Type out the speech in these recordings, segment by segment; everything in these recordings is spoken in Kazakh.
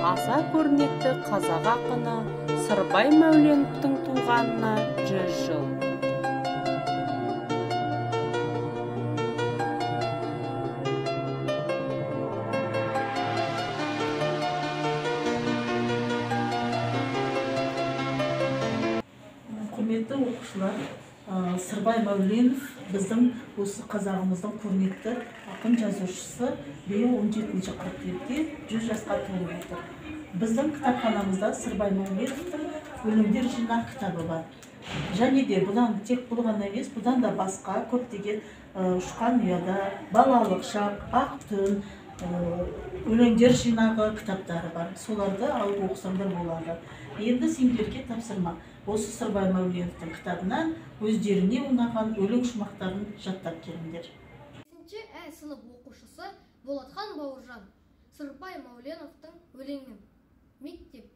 аса көрнекті қазақ ақыны Сырбай Мәуленовтың туғанына 100 жыл. Құрметті оқушылар, Сырбай Мәуленов біздің осы қазағымыздың көрнекті ақын жазушысы, биыл 17-ші қыркүйекте 100 жасқа толып отыр. Біздің кітапханамызда Сырбай Мәуленовтың өлеңдер жинақ кітабы бар. Және де бұдан тек бұл ғана емес, бұдан да басқа көптеген Ұшқан ұяда, Балалық шақ, Ақ түн, өлеңдер жинағы кітаптары бар. Соларды алып оқысаңдар болады. Енді сендерге тапсырма. Осы Сырбай Мәуленовтың кітабынан өздеріне ұнаған өлең шумақтарын жаттап келіңдер. 5-ші Ә сынып оқушысы Болатхан Бауыржан. Сырбай Мәуленовтың өлеңі. Мектеп.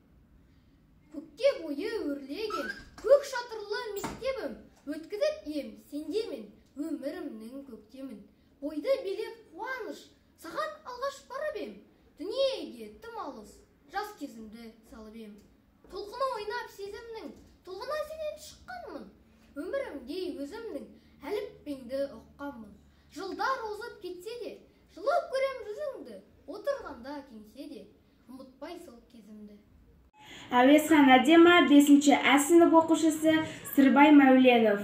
Көкке бойы өрлеген көк шатырлы мектебім, өткізіп ем сендемен өмірімнің көктемін. Бойды билеп қуаныш, саған алғаш барып ем, дүниеге тым алыс, жас кезімді салып ем. Толқыны ойнап сезімнің, толғана сенен шыққанмын, өмірімде өзімнің әліппеңді ұққанмын. Жылдар озып кетсе де, жылап көрем жүзіңді, отырғанда кеңсе де, ұмытпай сол кезімді. Әуезхан Әдема 5-ші Ә сынып оқушысы Сырбай Мәуленов.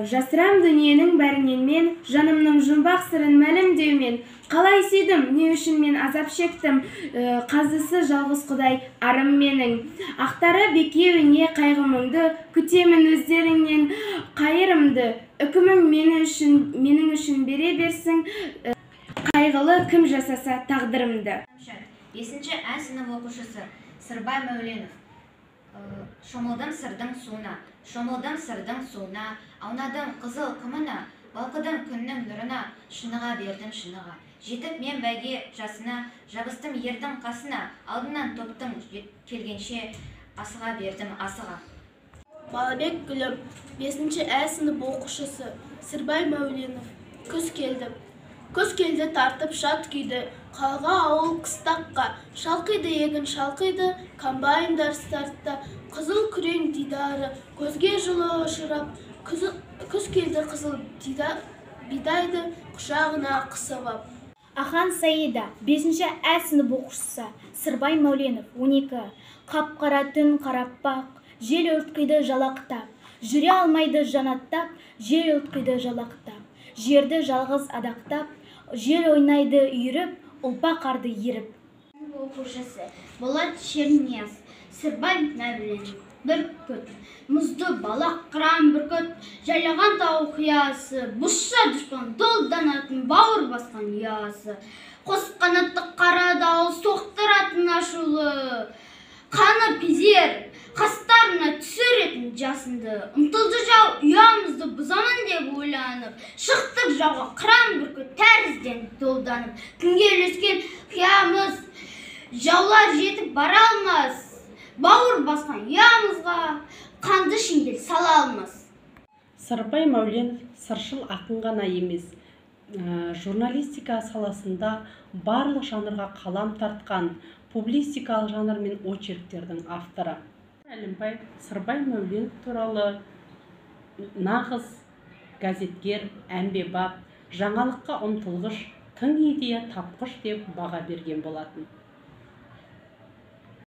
Жасырам дүниенің бәрінен мен, жанымның жұмбақ сырын мәлімдеумен. Қалай сүйдім, не үшін мен азап шектім, қазысы жалғыз Құдай арым менің. Ақтары бекеуіне қайғымыңды, күтемін өздеріңнен қайырымды. Үкімің менің үшін бере берсін, қайғылы кім жасаса тағдырымды. 5-ші Ә сынып оқушысы Сырбай Мәуленов. Шомылдым сырдың суына, шомылдым сырдың суына, аунадым қызыл қымына, балқыдым күннің нұрына, шыныға бердім шыныға. Жетіп мен бәйге жасына, жабыстым ердің қасына, алдынан топтың келгенше асыға бердім асыға. Балабек Гүлім, 5-ші Ә сынып оқушысы Сырбай Мәуленов. Күз келді. Күз келді тартып шат күйді, қалға ауыл қыстаққа, шалқиды егін шалқиды, комбайндар стартта, қызыл күрең дидары, көзге жылы ұшырап, күз келді қызыл бидайды құшағына қысып ап. Ахан Саида, 5-ші Ә сынып оқушысы Сырбай Мәуленов, 12. Қап-қара түн қараппақ, жел ұлтқиды жалақтап, жүре алмайды жанаттап, жел ұлтқиды жалақтап, жерді жалғыз адақтап, жел ойнайды үйіріп, ұлпа қарды еріп. Оқушысы Болат Шернияз, Сырбай Мәуленов. Бүркіт, мұзды балақ қыран бүркіт, жайлаған тау қиясы, бұшша дұшпан долданатын бауыр басқан ұясы. Қос қанатты қара дауыл соқтыратын ашулы, қаны пезер, қастарына түсіретін жасынды. Ұмтылды жау ұямызды бұзамын деп ойланып, шықтық жауға қыран бүркіт тәрізден долданып. Күнге ілескен қиямыз, жаулар жетіп бара алмас, бауыр басқан ұямызға қанды шеңгел сала алмас. Сырбай Мәуленов сыршыл ақын ғана емес, журналистика саласында барлық жанрға қалам тартқан публистикалық жанр мен очерктердің авторы. Әлімбай Сырбай Мәуленов туралы нағыз газеткер, әмбебап, жаңалыққа ұмтылғыш, тың идея тапқыш деп баға берген болатын.